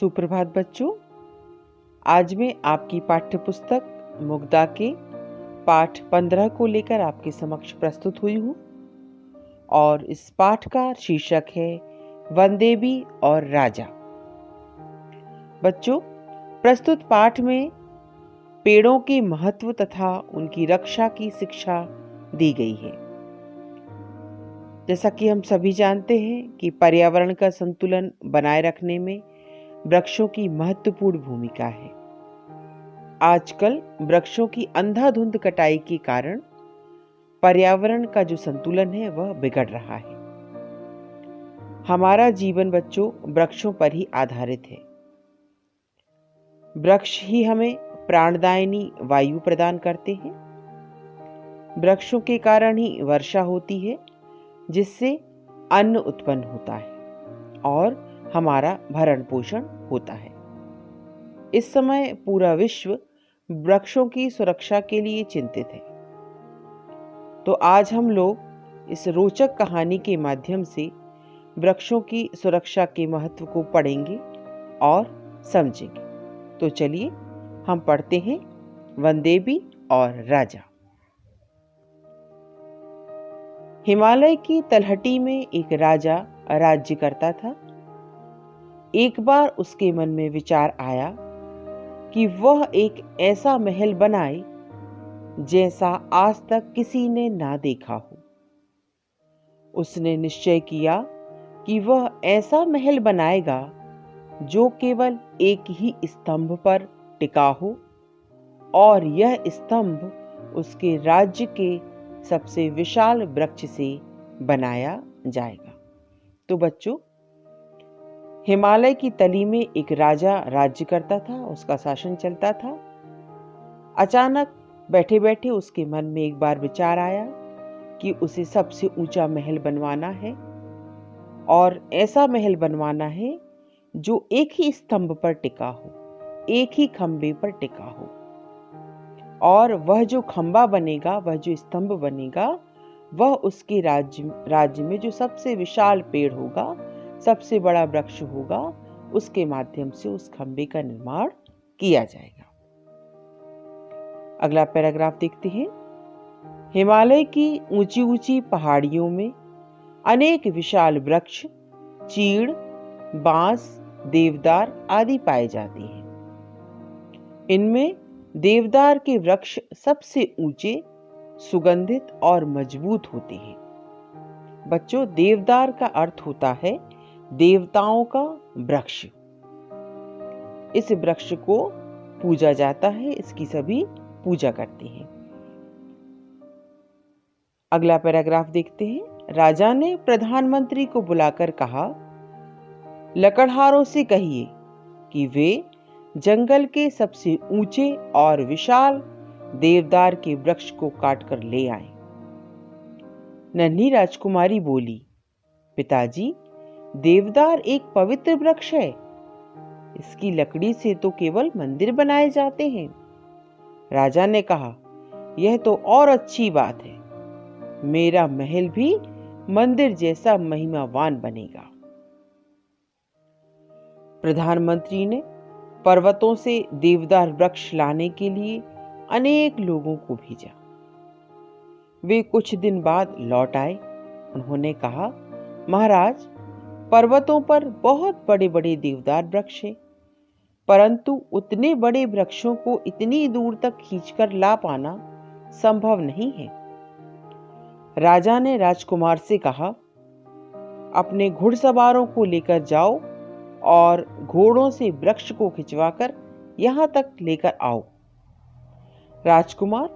सुप्रभात बच्चों। आज मैं आपकी पाठ्य पुस्तक मुग्धा के पाठ 15 को लेकर आपके समक्ष प्रस्तुत हुई हूँ और इस पाठ का शीर्षक है वनदेवी और राजा। बच्चों, प्रस्तुत पाठ में पेड़ों के महत्व तथा उनकी रक्षा की शिक्षा दी गई है। जैसा कि हम सभी जानते हैं कि पर्यावरण का संतुलन बनाए रखने में वृक्षों की महत्वपूर्ण भूमिका है। आजकल वृक्षों की अंधाधुंध कटाई के कारण पर्यावरण का जो संतुलन है वह बिगड़ रहा है। हमारा जीवन बच्चों वृक्षों पर ही आधारित है। वृक्ष ही हमें प्राणदायिनी वायु प्रदान करते हैं। वृक्षों के कारण ही वर्षा होती है, जिससे अन्न उत्पन्न होता है और हमारा भरण पोषण होता है। इस समय पूरा विश्व वृक्षों की सुरक्षा के लिए चिंतित है। तो आज हम लोग इस रोचक कहानी के माध्यम से वृक्षों की सुरक्षा के महत्व को पढ़ेंगे और समझेंगे। तो चलिए हम पढ़ते हैं वनदेवी और राजा। हिमालय की तलहटी में एक राजा राज्य करता था। एक बार उसके मन में विचार आया कि वह एक ऐसा महल बनाए जैसा आज तक किसी ने ना देखा हो। उसने निश्चय किया कि वह ऐसा महल बनाएगा जो केवल एक ही स्तंभ पर टिका हो और यह स्तंभ उसके राज्य के सबसे विशाल वृक्ष से बनाया जाएगा। तो बच्चों, हिमालय की तली में एक राजा राज्य करता था, उसका शासन चलता था। अचानक बैठे बैठे उसके मन में एक बार विचार आया कि उसे सबसे ऊंचा महल बनवाना है और ऐसा महल बनवाना है जो एक ही स्तंभ पर टिका हो, एक ही खंबे पर टिका हो। और वह जो खंबा बनेगा, वह जो स्तंभ बनेगा, वह उसके राज्य में जो सबसे विशाल पेड़ होगा, सबसे बड़ा वृक्ष होगा, उसके माध्यम से उस खंबे का निर्माण किया जाएगा। अगला पैराग्राफ देखते हैं। हिमालय की ऊंची ऊंची पहाड़ियों में अनेक विशाल वृक्ष, चीड़, बांस, देवदार आदि पाए जाते हैं। इनमें देवदार के वृक्ष सबसे ऊंचे, सुगंधित और मजबूत होते हैं। बच्चों, देवदार का अर्थ होता है देवताओं का वृक्ष। इस वृक्ष को पूजा जाता है, इसकी सभी पूजा करते हैं। अगला पैराग्राफ देखते हैं। राजा ने प्रधानमंत्री को बुलाकर कहा, लकड़हारों से कहिए कि वे जंगल के सबसे ऊंचे और विशाल देवदार के वृक्ष को काटकर ले आए। नन्ही राजकुमारी बोली, पिताजी, देवदार एक पवित्र वृक्ष है। इसकी लकड़ी से तो केवल मंदिर बनाए जाते हैं। राजा ने कहा, यह तो और अच्छी बात है। मेरा महल भी मंदिर जैसा महिमावान बनेगा। प्रधानमंत्री ने पर्वतों से देवदार वृक्ष लाने के लिए अनेक लोगों को भेजा। वे कुछ दिन बाद लौट आए। उन्होंने कहा, महाराज, पर्वतों पर बहुत बड़े बड़े देवदार वृक्ष हैं, परंतु उतने बड़े वृक्षों को इतनी दूर तक खींचकर ला पाना संभव नहीं है। राजा ने राजकुमार से कहा, अपने घुड़सवारों को लेकर जाओ और घोड़ों से वृक्ष को खिंचवाकर यहां तक लेकर आओ। राजकुमार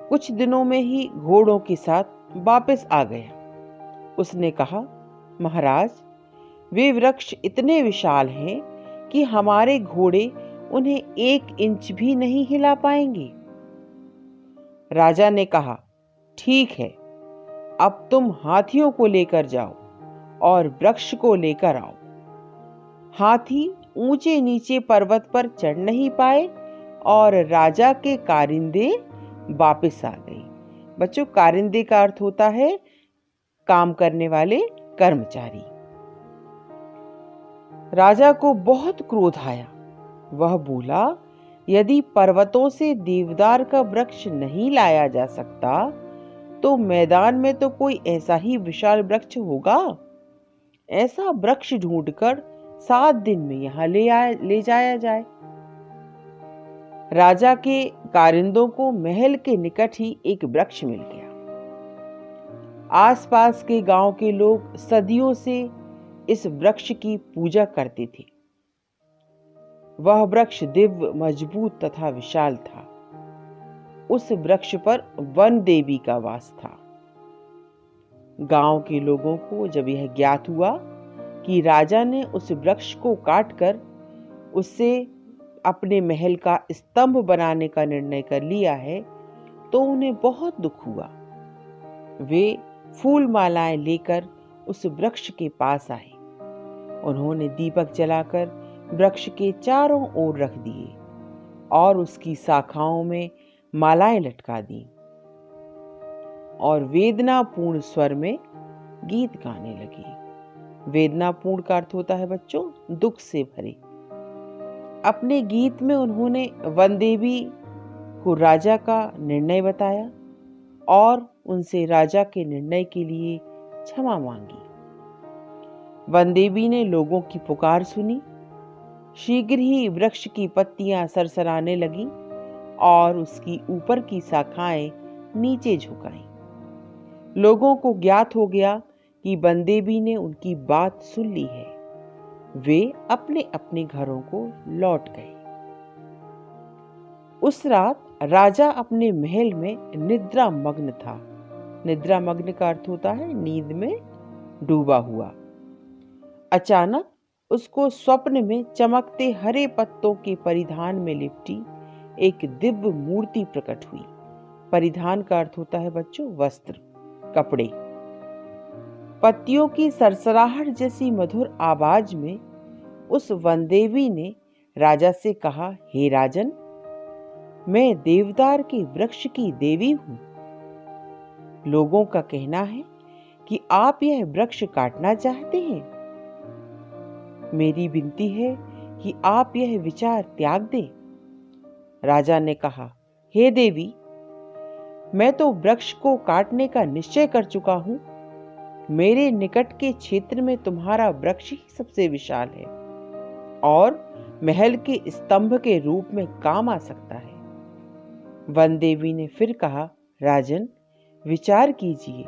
कुछ दिनों में ही घोड़ों के साथ वापस आ गया। उसने कहा, महाराज, वे वृक्ष इतने विशाल हैं कि हमारे घोड़े उन्हें 1 इंच भी नहीं हिला पाएंगे। राजा ने कहा, ठीक है, अब तुम हाथियों को लेकर जाओ और वृक्ष को लेकर आओ। हाथी ऊंचे नीचे पर्वत पर चढ़ नहीं पाए और राजा के कारिंदे वापस आ गए। बच्चों, कारिंदे का अर्थ होता है काम करने वाले कर्मचारी। राजा को बहुत क्रोध आया। वह बोला, यदि पर्वतों से देवदार का वृक्ष नहीं लाया जा सकता तो मैदान में तो कोई ऐसा ही विशाल वृक्ष होगा। ऐसा वृक्ष ढूंढकर 7 दिन में यहाँ ले जाया जाए। राजा के कारिंदों को महल के निकट ही एक वृक्ष मिल गया। आसपास के गांव के लोग सदियों से इस वृक्ष की पूजा करते थे। वह वृक्ष दिव्य, मजबूत तथा विशाल था। उस वृक्ष पर वन देवी का वास था। गांव के लोगों को जब यह ज्ञात हुआ कि राजा ने उस वृक्ष को काटकर उससे अपने महल का स्तंभ बनाने का निर्णय कर लिया है, तो उन्हें बहुत दुख हुआ। वे फूल मालाएं लेकर उस वृक्ष के पास आए। उन्होंने दीपक जलाकर वृक्ष के चारों ओर रख दिए और उसकी शाखाओं में मालाएं लटका दी और वेदनापूर्ण स्वर में गीत गाने लगी। वेदनापूर्ण का अर्थ होता है बच्चों, दुख से भरे। अपने गीत में उन्होंने वन देवी को राजा का निर्णय बताया और उनसे राजा के निर्णय के लिए क्षमा मांगी। वन देवी ने लोगों की पुकार सुनी। शीघ्र ही वृक्ष की पत्तियां सरसराने लगीं और उसकी ऊपर की शाखाएं नीचे झुकाईं। लोगों को ज्ञात हो गया कि वन देवी ने उनकी बात सुन ली है। वे अपने अपने घरों को लौट गए। उस रात राजा अपने महल में निद्रा मग्न था। निद्रा मग्न का अर्थ होता है नींद में डूबा हुआ। अचानक उसको स्वप्न में चमकते हरे पत्तों के परिधान में लिपटी एक दिव्य मूर्ति प्रकट हुई। परिधान का अर्थ होता है बच्चों वस्त्र, कपड़े। पत्तियों की सरसराहट जैसी मधुर आवाज में उस वनदेवी ने राजा से कहा, हे राजन, मैं देवदार के वृक्ष की देवी हूं। लोगों का कहना है कि आप यह वृक्ष काटना चाहते हैं। मेरी विनती है कि आप यह विचार त्याग दें। राजा ने कहा, हे देवी, मैं तो वृक्ष को काटने का निश्चय कर चुका हूं। मेरे निकट के क्षेत्र में तुम्हारा वृक्ष ही सबसे विशाल है और महल के स्तंभ के रूप में काम आ सकता है। वन देवी ने फिर कहा, राजन, विचार कीजिए।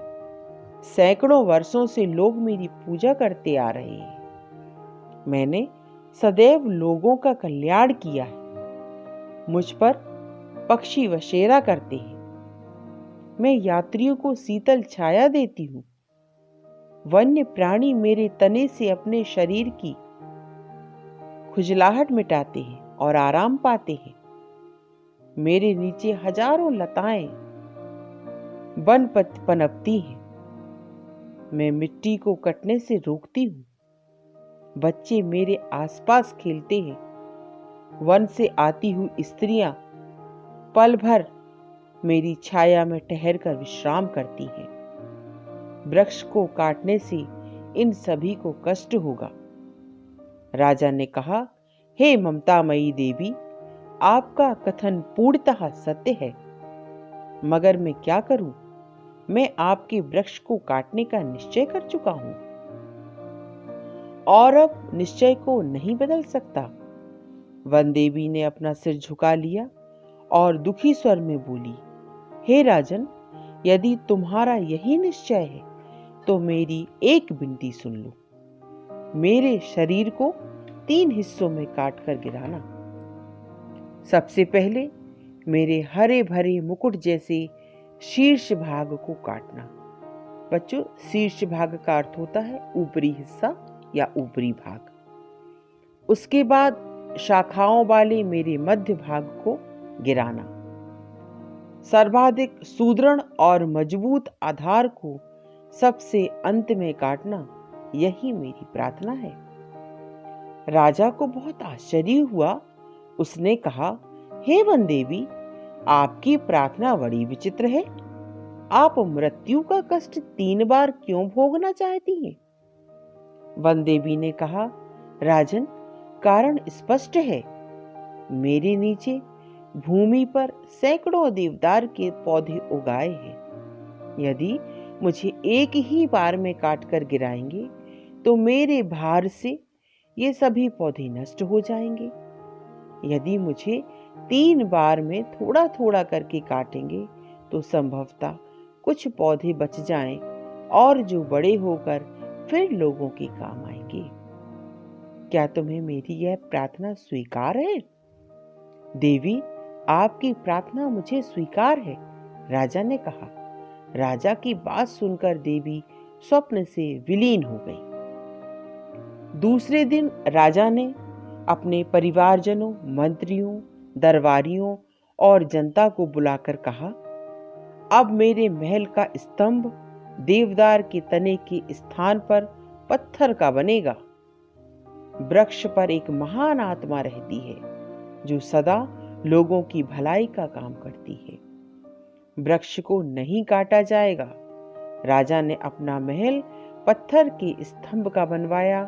सैकड़ों वर्षों से लोग मेरी पूजा करते आ रहे हैं। मैंने सदैव लोगों का कल्याण किया है। मुझ पर पक्षी बसेरा करते हैं। मैं यात्रियों को शीतल छाया देती हूँ। वन्य प्राणी मेरे तने से अपने शरीर की खुजलाहट मिटाते हैं और आराम पाते हैं। मेरे नीचे हजारों लताएं वन पनपती हैं। मैं मिट्टी को कटने से रोकती हूँ। बच्चे मेरे आसपास खेलते हैं। वन से आती हुई स्त्रियां पल भर मेरी छाया में ठहरकर विश्राम करती हैं। वृक्ष को काटने से इन सभी को कष्ट होगा। राजा ने कहा, हे ममतामयी देवी, आपका कथन पूर्णतः सत्य है, मगर मैं क्या करूं? मैं आपके वृक्ष को काटने का निश्चय कर चुका हूं और अब निश्चय को नहीं बदल सकता। वन देवी ने अपना सिर झुका लिया और दुखी स्वर में बोली, हे राजन, यदि तुम्हारा यही निश्चय है तो मेरी एक विनती सुन लो। मेरे शरीर को 3 हिस्सों में काटकर गिराना। सबसे पहले मेरे हरे भरे मुकुट जैसे शीर्ष भाग को काटना। बच्चों, शीर्ष भाग का अर्थ होता है ऊपरी हिस्सा या ऊपरी भाग। उसके बाद शाखाओं वाले मेरे मध्य भाग को गिराना। सर्वाधिक सुदृढ़ और मजबूत आधार को सबसे अंत में काटना, यही मेरी प्रार्थना है। राजा को बहुत आश्चर्य हुआ। उसने कहा, हे वन देवी, आपकी प्रार्थना बड़ी विचित्र है। आप मृत्यु का कष्ट 3 बार क्यों भोगना चाहती हैं? वन देवी ने कहा, राजन, कारण स्पष्ट है। मेरे नीचे भूमि पर सैकड़ों देवदार के पौधे उगाए हैं। यदि मुझे एक ही बार में काटकर गिराएंगे तो मेरे भार से ये सभी पौधे नष्ट हो जाएंगे। यदि मुझे 3 बार में थोड़ा थोड़ा करके काटेंगे तो संभवतः कुछ पौधे बच जाएं और जो बड़े होकर फिर लोगों के काम आएंगे। क्या तुम्हें मेरी यह प्रार्थना स्वीकार है? देवी, आपकी प्रार्थना मुझे स्वीकार है, राजा ने कहा। राजा की बात सुनकर देवी स्वप्न से विलीन हो गई। दूसरे दिन राजा ने अपने परिवारजनों, मंत्रियों, दरबारियों और जनता को बुलाकर कहा, अब मेरे महल का स्तंभ देवदार के तने के स्थान पर पत्थर का बनेगा। वृक्ष पर एक महान आत्मा रहती है जो सदा लोगों की भलाई का काम करती है। वृक्ष को नहीं काटा जाएगा। राजा ने अपना महल पत्थर के स्तंभ का बनवाया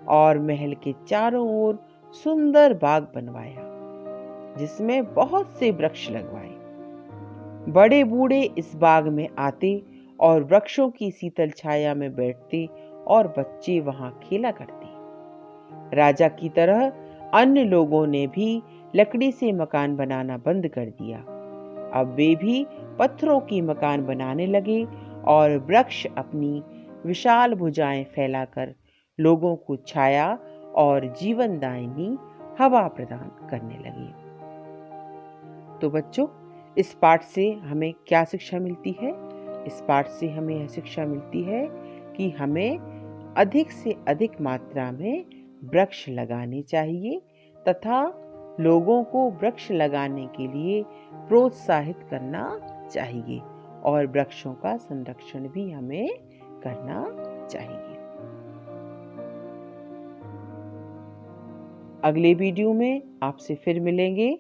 और महल के चारों ओर सुंदर बाग बनवाया जिसमें बहुत से वृक्ष लगवाए। बड़े बूढ़े इस बाग में आते और वृक्षों की शीतल छाया में बैठते और बच्चे वहां खेला करते। राजा की तरह अन्य लोगों ने भी लकड़ी से मकान बनाना बंद कर दिया। अब वे भी पत्थरों की मकान बनाने लगे और वृक्ष अपनी विशाल भुजाएं फैलाकर लोगों को छाया और जीवनदायिनी हवा प्रदान करने लगे। तो बच्चों, इस पाठ से हमें क्या शिक्षा मिलती है? इस पाठ से हमें यह शिक्षा मिलती है कि हमें अधिक से अधिक मात्रा में वृक्ष लगाने चाहिए तथा लोगों को वृक्ष लगाने के लिए प्रोत्साहित करना चाहिए और वृक्षों का संरक्षण भी हमें करना चाहिए। अगले वीडियो में आपसे फिर मिलेंगे।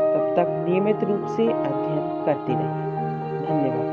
तब तक नियमित रूप से अध्ययन करते रहें। धन्यवाद।